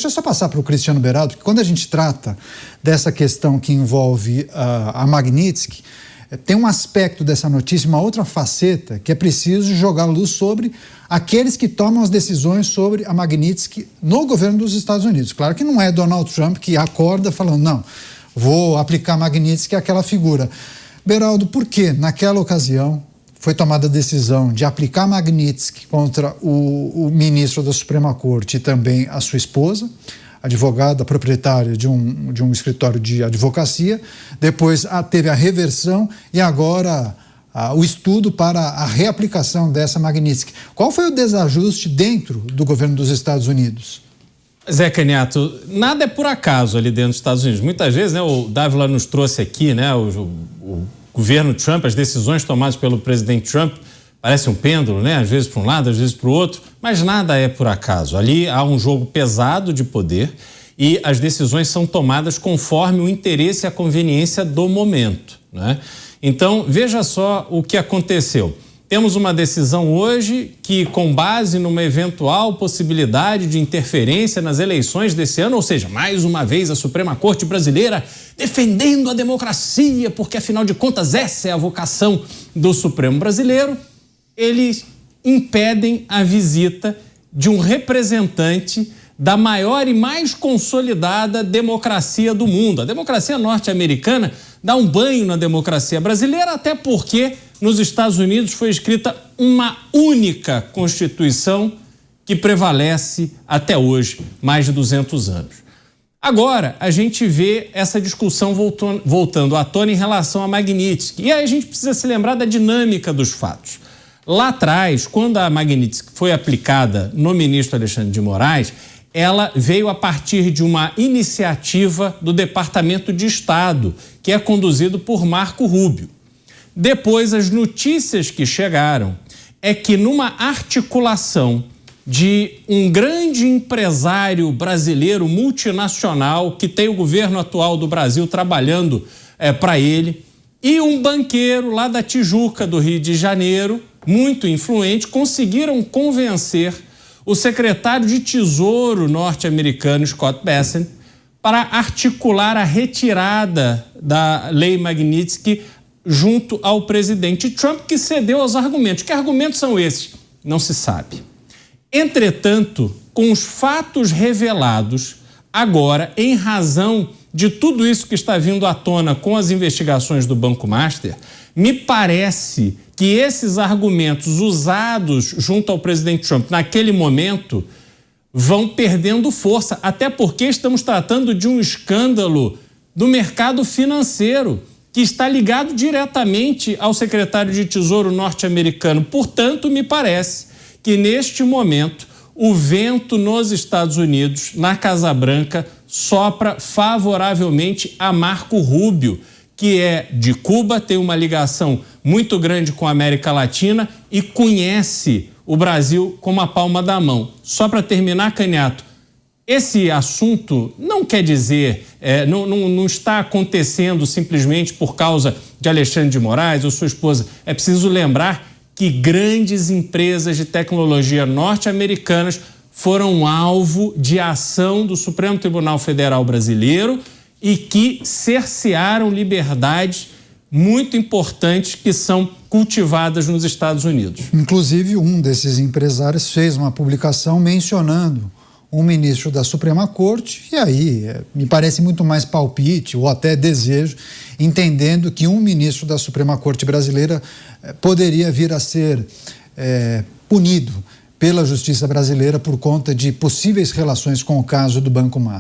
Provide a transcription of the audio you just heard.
Deixa eu só passar para o Cristiano Beraldo, porque quando a gente trata dessa questão que envolve a Magnitsky, tem um aspecto dessa notícia, uma outra faceta, que é preciso jogar luz sobre aqueles que tomam as decisões sobre a Magnitsky no governo dos Estados Unidos. Claro que não é Donald Trump que acorda falando, não, vou aplicar Magnitsky àquela figura. Beraldo, por que naquela ocasião foi tomada a decisão de aplicar Magnitsky contra o ministro da Suprema Corte e também a sua esposa, advogada proprietária de um escritório de advocacia? Depois teve a reversão e agora o estudo para a reaplicação dessa Magnitsky. Qual foi o desajuste dentro do governo dos Estados Unidos? Zé Caniato, nada é por acaso ali dentro dos Estados Unidos. Muitas vezes, né, o Dávila nos trouxe aqui, né, o governo Trump, as decisões tomadas pelo presidente Trump, parece um pêndulo, né? Às vezes para um lado, às vezes para o outro, mas nada é por acaso. Ali há um jogo pesado de poder e as decisões são tomadas conforme o interesse e a conveniência do momento, né? Então, veja só o que aconteceu. Temos uma decisão hoje que, com base numa eventual possibilidade de interferência nas eleições desse ano, ou seja, mais uma vez a Suprema Corte Brasileira defendendo a democracia, porque afinal de contas essa é a vocação do Supremo Brasileiro, eles impedem a visita de um representante da maior e mais consolidada democracia do mundo. A democracia norte-americana dá um banho na democracia brasileira, até porque nos Estados Unidos foi escrita uma única Constituição que prevalece até hoje, mais de 200 anos. Agora, a gente vê essa discussão voltando à tona em relação a Magnitsky. E aí a gente precisa se lembrar da dinâmica dos fatos. Lá atrás, quando a Magnitsky foi aplicada no ministro Alexandre de Moraes, ela veio a partir de uma iniciativa do Departamento de Estado, que é conduzido por Marco Rubio. Depois, as notícias que chegaram é que numa articulação de um grande empresário brasileiro multinacional que tem o governo atual do Brasil trabalhando para ele e um banqueiro lá da Tijuca, do Rio de Janeiro, muito influente, conseguiram convencer o secretário de Tesouro norte-americano, Scott Bessent, para articular a retirada da lei Magnitsky junto ao presidente Trump, que cedeu aos argumentos. Que argumentos são esses? Não se sabe. Entretanto, com os fatos revelados agora, em razão de tudo isso que está vindo à tona com as investigações do Banco Master, me parece que esses argumentos usados junto ao presidente Trump naquele momento vão perdendo força, até porque estamos tratando de um escândalo do mercado financeiro que está ligado diretamente ao secretário de Tesouro norte-americano. Portanto, me parece que neste momento o vento nos Estados Unidos, na Casa Branca, sopra favoravelmente a Marco Rubio, que é de Cuba, tem uma ligação muito grande com a América Latina e conhece o Brasil como a palma da mão. Só para terminar, Caniato, esse assunto não quer dizer, não está acontecendo simplesmente por causa de Alexandre de Moraes ou sua esposa. É preciso lembrar que grandes empresas de tecnologia norte-americanas foram alvo de ação do Supremo Tribunal Federal Brasileiro e que cercearam liberdades muito importantes que são cultivadas nos Estados Unidos. Inclusive, um desses empresários fez uma publicação mencionando um ministro da Suprema Corte, e aí me parece muito mais palpite ou até desejo, entendendo que um ministro da Suprema Corte brasileira poderia vir a ser punido pela justiça brasileira por conta de possíveis relações com o caso do Banco Master.